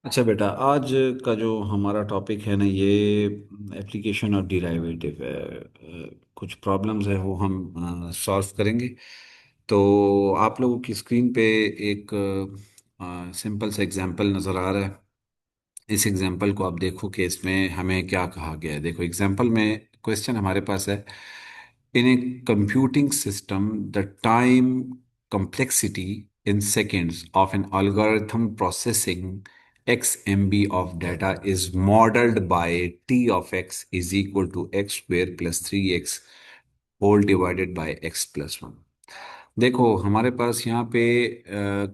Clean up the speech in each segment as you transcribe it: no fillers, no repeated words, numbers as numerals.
अच्छा बेटा, आज का जो हमारा टॉपिक है ना, ये एप्लीकेशन और डिराइवेटिव है। कुछ प्रॉब्लम्स है वो हम सॉल्व करेंगे। तो आप लोगों की स्क्रीन पे एक सिंपल सा एग्जांपल नज़र आ रहा है। इस एग्जांपल को आप देखो कि इसमें हमें क्या कहा गया है। देखो एग्जांपल में क्वेश्चन हमारे पास है। In a computing system the time complexity in seconds of an algorithm processing x MB of data is modeled by t of x is equal to x square plus 3x whole divided by x plus 1। देखो हमारे पास यहाँ पे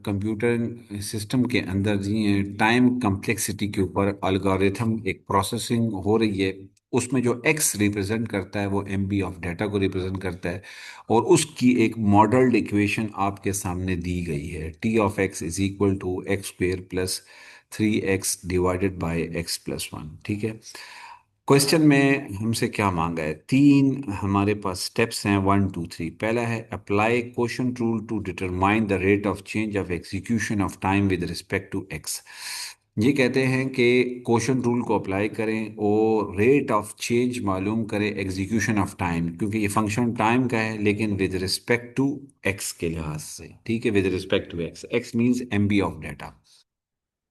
computer system के अंदर जी time complexity के ऊपर algorithm एक processing हो रही है। उसमें जो एक्स रिप्रेजेंट करता है वो एमबी ऑफ डाटा को रिप्रेजेंट करता है। और उसकी एक मॉडल्ड इक्वेशन आपके सामने दी गई है। T of x is equal to x square plus 3x divided by x plus 1। ठीक है। क्वेश्चन में हमसे क्या मांगा है? तीन हमारे पास स्टेप्स हैं, 1 2 3। पहला है apply quotient rule to determine the rate of change of execution of time with respect to x. ये कहते हैं कि क्वोशंट रूल को अप्लाई करें और रेट ऑफ चेंज मालूम करें एग्जीक्यूशन ऑफ टाइम, क्योंकि ये फंक्शन टाइम का है लेकिन विद रिस्पेक्ट टू एक्स के लिहाज से। ठीक है, with respect to x, x means MB of data.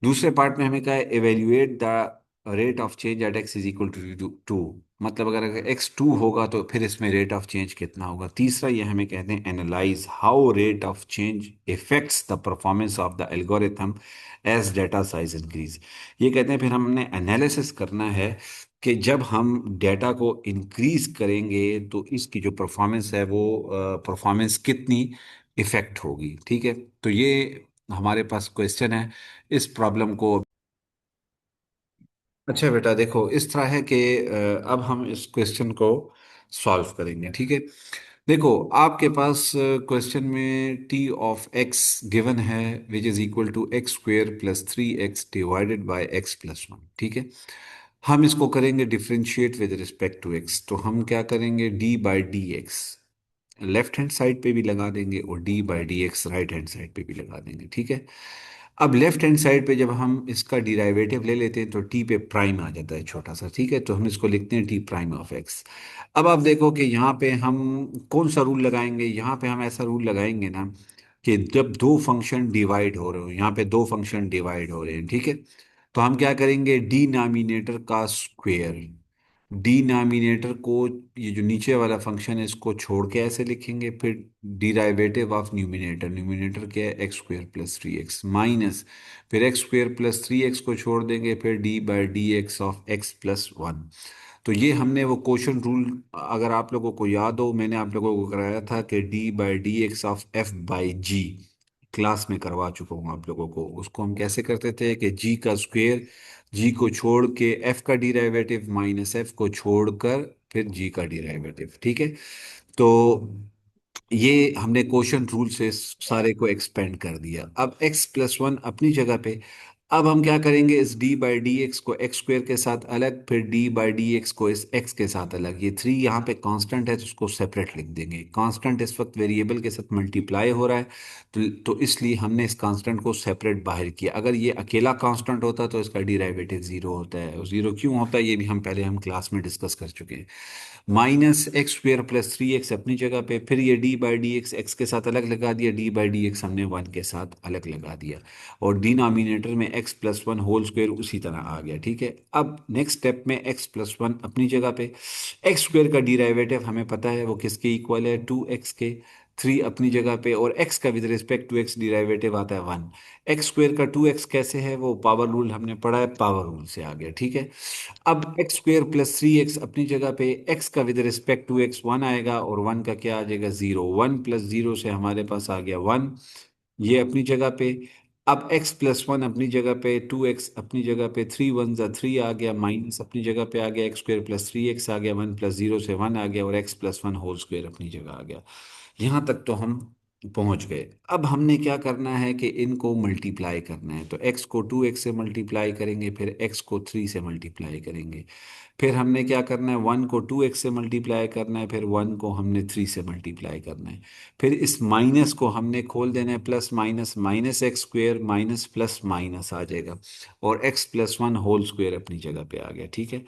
दूसरे पार्ट में हमें कहा है evaluate the rate of change at x is equal to two. मतलब अगर एक्स टू होगा तो फिर इसमें रेट ऑफ चेंज कितना होगा। तीसरा ये हमें कहते हैं analyse how rate of change effects the performance of the algorithm as data size increase. ये कहते हैं फिर हमने एनालिसिस करना है कि जब हम डेटा को इंक्रीज करेंगे तो इसकी जो परफॉर्मेंस है वो परफॉर्मेंस कितनी इफेक्ट होगी। ठीक है। तो ये हमारे पास क्वेश्चन है। इस प्रॉब्लम को, अच्छा बेटा देखो इस तरह है कि अब हम इस क्वेश्चन को सॉल्व करेंगे। ठीक है। देखो आपके पास क्वेश्चन में टी ऑफ एक्स गिवन है which is equal to x square plus 3x divided by x plus 1। ठीक है। हम इसको करेंगे differentiate with respect to x. तो हम क्या करेंगे, d by d x left hand side पे भी लगा देंगे और d by d x right hand side पे भी लगा देंगे। ठीक है। अब लेफ्ट हैंड साइड पे जब हम इसका डिराइवेटिव ले लेते हैं तो टी पे प्राइम आ जाता है छोटा सा। ठीक है। तो हम इसको लिखते हैं टी प्राइम ऑफ एक्स। अब आप देखो कि यहाँ पे हम कौन सा रूल लगाएंगे। यहाँ पे हम ऐसा रूल लगाएंगे ना कि जब दो फंक्शन डिवाइड हो रहे हो, यहाँ पे दो फंक्शन डिवाइड हो रहे हैं। ठीक है। तो हम क्या करेंगे, डिनोमिनेटर का स्क्वायर, डिनोमिनेटर को, ये जो नीचे वाला फंक्शन है इसको छोड़ के ऐसे लिखेंगे। फिर डिराइवेटिव ऑफ न्यूमिनेटर, न्यूमिनेटर क्या है, x square plus 3x minus, फिर एक्स स्क्वेयर प्लस 3x को छोड़ देंगे, फिर d by d x of x plus 1। तो ये हमने वो क्वोशंट रूल, अगर आप लोगों को याद हो, मैंने आप लोगों को कराया था कि d by d x of f by g, class में करवा चुका हूँ आप लोगों को। उसको हम कैसे करते थे कि जी का स्क्वायर, जी को छोड़ के एफ का डिराइवेटिव माइनस एफ को छोड़कर फिर जी का डिराइवेटिव। ठीक है। तो ये हमने क्वोशंट रूल से सारे को एक्सपेंड कर दिया। अब एक्स प्लस 1 अपनी जगह पे। अब हम क्या करेंगे, इस डी बाई डी एक्स को एक्स स्क्वेयर के साथ अलग, फिर डी बाई डी एक्स को इस एक्स के साथ अलग। ये थ्री यहाँ पे कांस्टेंट है तो उसको सेपरेट लिख देंगे। कांस्टेंट इस वक्त वेरिएबल के साथ मल्टीप्लाई हो रहा है तो इसलिए हमने इस कांस्टेंट को सेपरेट बाहर किया। अगर ये अकेला कांस्टेंट होता तो इसका डिराइवेटिव जीरो होता है। जीरो क्यों होता है ये भी हम पहले क्लास में डिस्कस कर चुके हैं। Minus x square plus 3x अपनी जगह पे, फिर ये D by d x x के साथ अलग लगा दिया, डी बाई डी एक्स हमने 1 के साथ अलग लगा दिया, और डिनोमिनेटर में एक्स प्लस 1 होल स्क्वेयर उसी तरह आ गया। ठीक है। अब नेक्स्ट स्टेप में एक्स प्लस 1 अपनी जगह पे, एक्स स्क्वेयर का डिराइवेटिव हमें पता है वो किसके इक्वल है, 2x के। 3 अपनी जगह पे, और x का with respect to x derivative आता है 1। एक्स स्क्वेयर का 2x कैसे है, वो पावर रूल हमने पढ़ा है, पावर रूल से आ गया। ठीक है। अब एक्स स्क्वेयर प्लस 3x अपनी जगह पे, x का विद रिस्पेक्ट टू x 1 आएगा और 1 का क्या आ जाएगा, 0। 1 प्लस 0 से हमारे पास आ गया 1, ये अपनी जगह पे। अब x प्लस 1 अपनी जगह पे, 2x अपनी जगह पे, 3 1 जा 3 आ गया, माइनस अपनी जगह पे आ गया, एक्स स्क्वेयर प्लस 3x आ गया, 1 प्लस 0 से 1 आ गया, और x प्लस 1 होल स्क्वेयर अपनी जगह आ गया। यहाँ तक तो हम पहुंच गए। अब हमने क्या करना है कि इनको मल्टीप्लाई करना है, तो x को 2x से मल्टीप्लाई करेंगे, फिर x को 3 से मल्टीप्लाई करेंगे, फिर हमने क्या करना है 1 को 2x से मल्टीप्लाई करना है, फिर 1 को हमने 3 से मल्टीप्लाई करना है, फिर इस माइनस को हमने खोल देना है, plus minus minus x square minus plus minus आ जाएगा, और x plus one whole square अपनी जगह पे आ गया, ठीक है।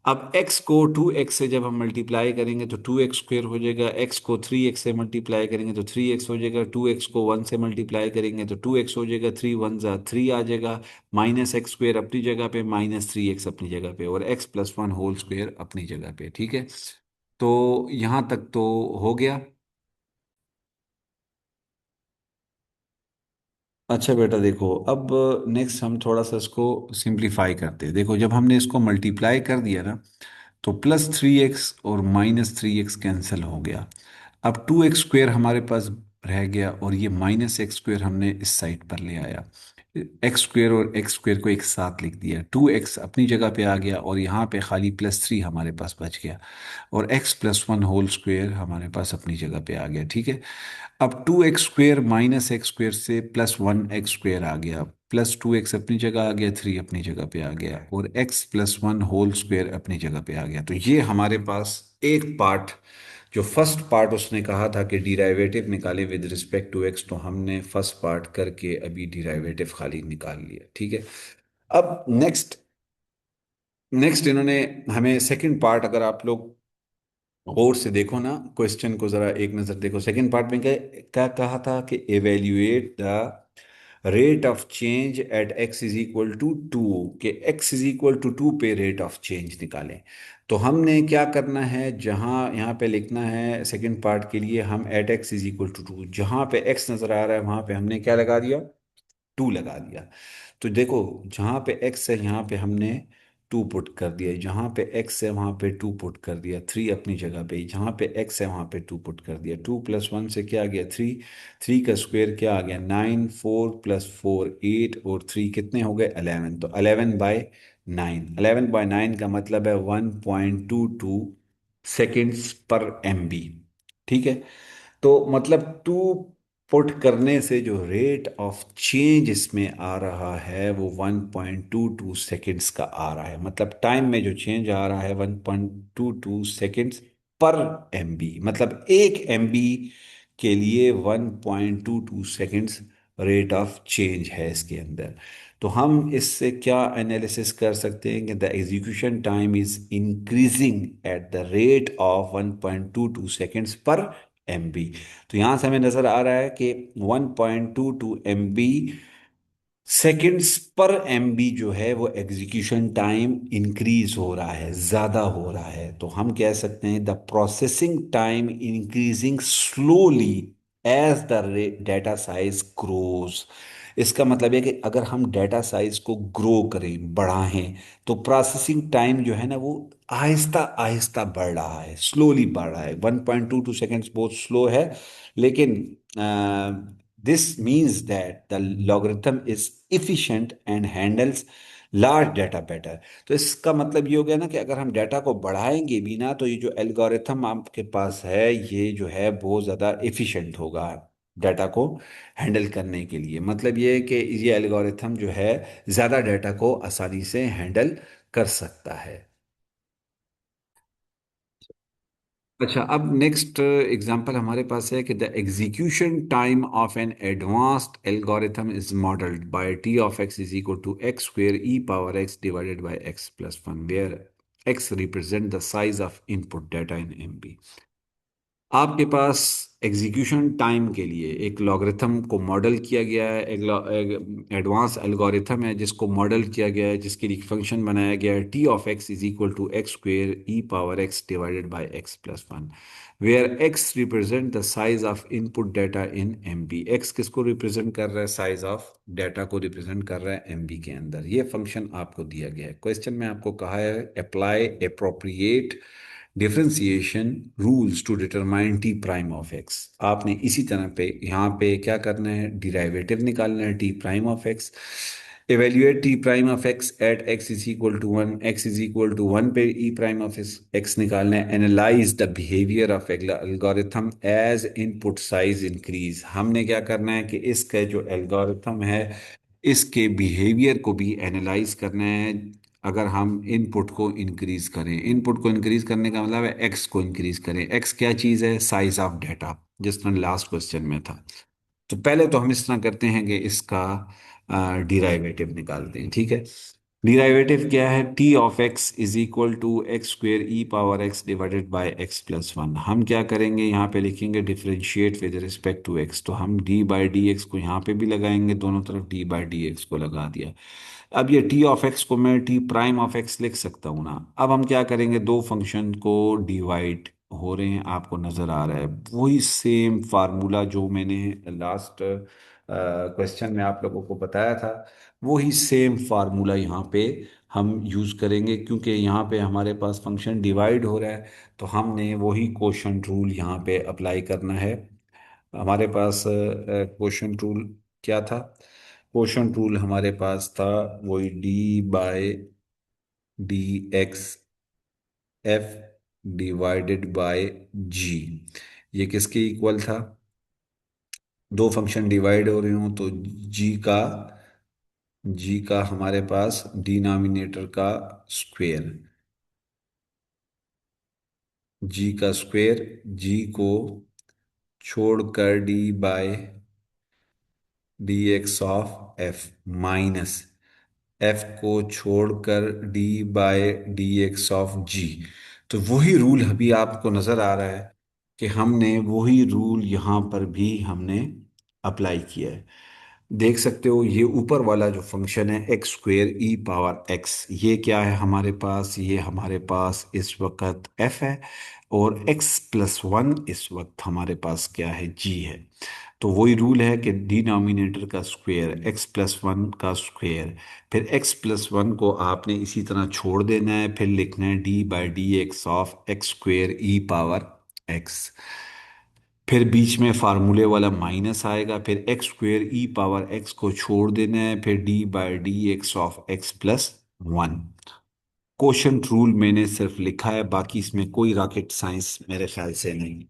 अब x को 2x से जब हम मल्टीप्लाई करेंगे तो 2x स्क्वेयर हो जाएगा, x को 3x से मल्टीप्लाई करेंगे तो 3x हो जाएगा, 2x को 1 से मल्टीप्लाई करेंगे तो 2x हो जाएगा, 3 1 जा 3 आ जाएगा, माइनस एक्स स्क्वेयर अपनी जगह पे, माइनस 3x अपनी जगह पे, और x plus one whole square अपनी जगह पे, ठीक है। तो यहाँ तक तो हो गया। अच्छा बेटा देखो, अब नेक्स्ट हम थोड़ा सा इसको सिंप्लीफाई करते हैं। देखो जब हमने इसको मल्टीप्लाई कर दिया ना, तो +3x और -3x कैंसिल हो गया। अब 2x स्क्वेयर हमारे पास रह गया, और ये -x स्क्वेयर हमने इस साइड पर ले आया। एक्स स्क्वेयर और एक्स स्क्वेयर को एक साथ लिख दिया, 2x अपनी जगह पे आ गया, और यहाँ पे खाली +3 हमारे पास बच गया, और x plus one whole square हमारे पास अपनी जगह पे आ गया, ठीक है। अब 2x स्क्वेयर -x स्क्वेयर से +1x स्क्वेयर आ गया, +2x अपनी जगह आ गया, 3 अपनी जगह पे आ गया, और x plus one whole square अपनी जगह पे आ गया। तो ये हमारे पास एक पार्ट, जो फर्स्ट पार्ट उसने कहा था कि डिराइवेटिव निकाले विद रिस्पेक्ट टू एक्स, तो हमने फर्स्ट पार्ट करके अभी डिराइवेटिव खाली निकाल लिया, ठीक है। अब नेक्स्ट नेक्स्ट इन्होंने हमें सेकंड पार्ट, अगर आप लोग गौर से देखो ना क्वेश्चन को, जरा एक नजर देखो, सेकंड पार्ट में क्या क्या कहा था कि evaluate the rate of change at x is equal to 2, के x इज इक्वल टू 2 पे रेट ऑफ चेंज निकालें। तो हमने क्या करना है, जहां यहाँ पे लिखना है सेकंड पार्ट के लिए, हम at x is equal to 2, जहां पे x नजर आ रहा है वहां पे हमने क्या लगा दिया, 2 लगा दिया। तो देखो जहाँ पे x है यहाँ पे हमने 2 पुट कर दिया, जहाँ पे x है वहाँ पे 2 पुट कर दिया, 3 अपनी जगह पे, जहाँ पे x है वहाँ पे 2 पुट कर दिया, 2 प्लस 1 से क्या आ गया 3, 3 का स्क्वायर क्या आ गया 9, 4 प्लस 4 8, और 3 कितने हो गए 11, तो 11/9, 11/9 का मतलब है 1.22 सेकेंड्स पर एमबी, ठीक है। तो मतलब 2 पुट करने से जो रेट ऑफ चेंज इसमें आ रहा है वो 1.22 सेकेंड्स का आ रहा है, मतलब टाइम में जो चेंज आ रहा है 1.22 सेकेंड्स पर एमबी, मतलब एक एमबी के लिए 1.22 सेकेंड्स रेट ऑफ चेंज है इसके अंदर। तो हम इससे क्या एनालिसिस कर सकते हैं कि the execution time is increasing at the rate of 1.22 seconds पर एमबी। तो यहां से हमें नजर आ रहा है कि 1.22 एमबी सेकेंड्स पर एमबी जो है वो एग्जीक्यूशन टाइम इंक्रीज हो रहा है, ज्यादा हो रहा है। तो हम कह सकते हैं the processing time increasing slowly as the data size grows. इसका मतलब है कि अगर हम डेटा साइज को ग्रो करें, बढ़ाएं, तो प्रोसेसिंग टाइम जो है ना वो आहिस्ता आहिस्ता बढ़ रहा है, स्लोली बढ़ रहा है। 1.22 सेकेंड्स बहुत स्लो है, लेकिन this means that the logarithm is efficient and handles large data better. तो इसका मतलब ये हो गया ना कि अगर हम डाटा को बढ़ाएंगे भी ना, तो ये जो एल्गोरिथम आपके पास है ये जो है बहुत ज़्यादा इफिशिएंट होगा डाटा को हैंडल करने के लिए। मतलब ये है कि ये एल्गोरिथम जो है ज़्यादा डाटा को आसानी से हैंडल कर सकता है। अच्छा, अब नेक्स्ट एग्जांपल हमारे पास है कि the execution time of an advanced algorithm is modelled by T of x is equal to x square e power x divided by x plus one, where x represent the size of input data in MB. आपके पास execution time के लिए एक logarithm को model किया गया है, एक एडवांस एल्गोरिथम है जिसको मॉडल किया गया है, जिसके लिए फंक्शन बनाया गया है T of x is equal to x square e power x divided by x plus one, where x represent the size of input data in M B. X किसको रिप्रेजेंट कर रहा है, साइज ऑफ डाटा को represent कर रहा है M B के अंदर। ये फंक्शन आपको दिया गया है, क्वेश्चन में आपको कहा है apply appropriate differentiation rules to determine T prime of x. आपने इसी तरह पे यहाँ पे क्या करना है, डिराइवेटिव निकालना है T prime of x. Evaluate T prime of x at x is equal to one, x is equal to one पे ई प्राइम ऑफ एक्स निकालना है। Analyse the behaviour of algorithm as input size increase. हमने क्या करना है कि इसका जो एल्गोरिथम है इसके बिहेवियर को भी एनालाइज करना है। अगर हम इनपुट को इंक्रीज करें, इनपुट को इंक्रीज करने का मतलब है एक्स को इंक्रीज करें। एक्स क्या चीज़ है? साइज ऑफ डाटा, जिस तरह लास्ट क्वेश्चन में था। तो पहले तो हम इस तरह करते हैं कि इसका डिराइवेटिव निकालते हैं, ठीक है। डिराइवेटिव क्या है? T of x is equal to x square e power x divided by x plus one. हम क्या करेंगे, यहाँ पे लिखेंगे differentiate with respect to x. तो हम डी बाई डी एक्स को यहाँ पे भी लगाएंगे, दोनों तरफ डी बाई डी एक्स को लगा दिया। अब ये टी ऑफ एक्स को मैं टी प्राइम ऑफ एक्स लिख सकता हूँ ना। अब हम क्या करेंगे, दो फंक्शन को डिवाइड हो रहे हैं, आपको नजर आ रहा है वही सेम फार्मूला जो मैंने लास्ट क्वेश्चन में आप लोगों को बताया था। वही सेम फार्मूला यहाँ पे हम यूज करेंगे, क्योंकि यहाँ पे हमारे पास फंक्शन डिवाइड हो रहा है। तो हमने वही क्वोशंट रूल यहाँ पे अप्लाई करना है। हमारे पास क्वोशंट रूल क्या था? क्वोशंट रूल हमारे पास था वही d by d x f divided by g. ये किसके इक्वल था? दो फंक्शन डिवाइड हो रहे हो तो जी का हमारे पास डिनोमिनेटर का स्क्वेयर, जी का स्क्वेयर, जी को छोड़कर d by d x of f minus f को छोड़कर d by d x of g. तो वही रूल अभी आपको नजर आ रहा है कि हमने वही रूल यहाँ पर भी हमने अप्लाई किया है। देख सकते हो ये ऊपर वाला जो फंक्शन है x square e power x, ये क्या है हमारे पास? ये हमारे पास इस वक्त एफ है, और एक्स प्लस वन इस वक्त हमारे पास क्या है? जी है। तो वही रूल है कि डिनोमिनेटर का स्क्वायर एक्स प्लस वन का स्क्वायर, फिर एक्स प्लस वन को आपने इसी तरह छोड़ देना है, फिर लिखना है D by d x of x square E power x. फिर बीच में फार्मूले वाला माइनस आएगा, फिर एक्स स्क्वायर ई पावर एक्स को छोड़ देना है, फिर d by d x of x plus one. Quotient rule मैंने सिर्फ लिखा है, बाकी इसमें कोई रॉकेट साइंस मेरे ख्याल से नहीं।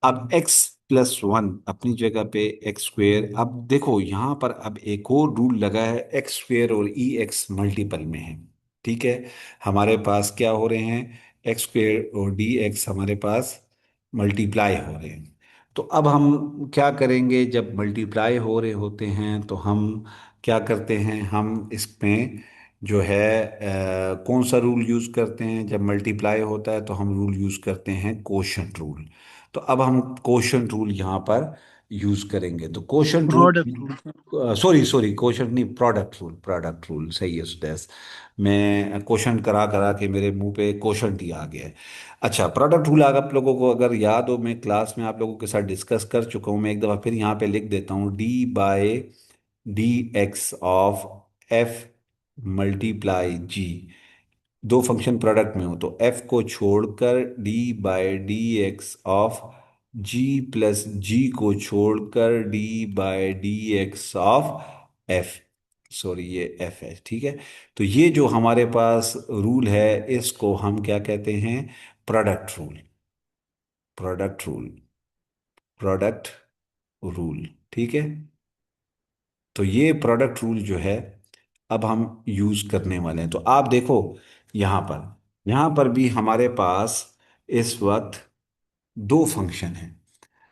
अब x प्लस वन अपनी जगह पे एक्स स्क्वेयर। अब देखो यहाँ पर अब एक और रूल लगा है, एक्स स्क्वेयर और ई एक्स मल्टीपल में है, ठीक है। हमारे पास क्या हो रहे हैं? एक्स स्क्वेयर और डी एक्स हमारे पास मल्टीप्लाई हो रहे हैं। तो अब हम क्या करेंगे, जब मल्टीप्लाई हो रहे होते हैं तो हम क्या करते हैं, हम इसमें जो है कौन सा रूल यूज करते हैं? जब मल्टीप्लाई होता है तो हम रूल यूज करते हैं कोशंट रूल। तो अब हम कोशंट रूल यहाँ पर यूज करेंगे। तो quotient product rule. Rule, sorry sorry, quotient नहीं, प्रोडक्ट रूल, प्रोडक्ट रूल सही है सुदेश। मैं कोशंट करा करा के मेरे मुंह पे कोशंट ही आ गया है। अच्छा, प्रोडक्ट रूल आप लोगों को अगर याद हो, मैं क्लास में आप लोगों के साथ डिस्कस कर चुका हूँ। मैं एक दफ़ा फिर यहाँ पे लिख देता हूँ, d by d x of f multiply g. दो फंक्शन प्रोडक्ट में हो तो एफ को छोड़कर d by d x of g plus g को छोड़कर d by d x of f. Sorry, ये एफ है, ठीक है। तो ये जो हमारे पास रूल है इसको हम क्या कहते हैं? Product rule, product rule, product rule, ठीक है। तो ये प्रोडक्ट रूल जो है अब हम यूज करने वाले हैं। तो आप देखो यहाँ पर भी हमारे पास इस वक्त दो फंक्शन हैं,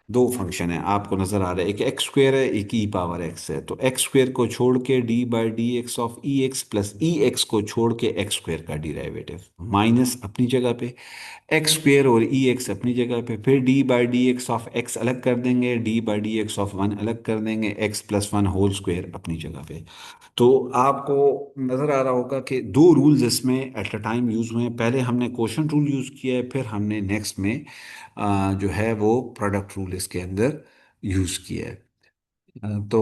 दो फंक्शन है आपको नजर आ रहा है, एक एक्स स्क्वेयर है, एक ई पावर एक्स है। तो एक्स स्क्वेयर को छोड़ के D by d x of E x plus E x को छोड़ के एक्स स्क्वेयर का डिराइवेटिव माइनस अपनी जगह पे एक्स स्क्वेयर और ई एक्स अपनी जगह पे, फिर d by d x of x अलग कर देंगे, d by d x of one अलग कर देंगे, x plus one whole square अपनी जगह पे। तो आपको नजर आ रहा होगा कि दो रूल्स इसमें एट अ टाइम यूज हुए हैं। पहले हमने क्वोशंट रूल यूज किया है, फिर हमने नेक्स्ट में जो है वो प्रोडक्ट रूल इसके अंदर यूज किया है। तो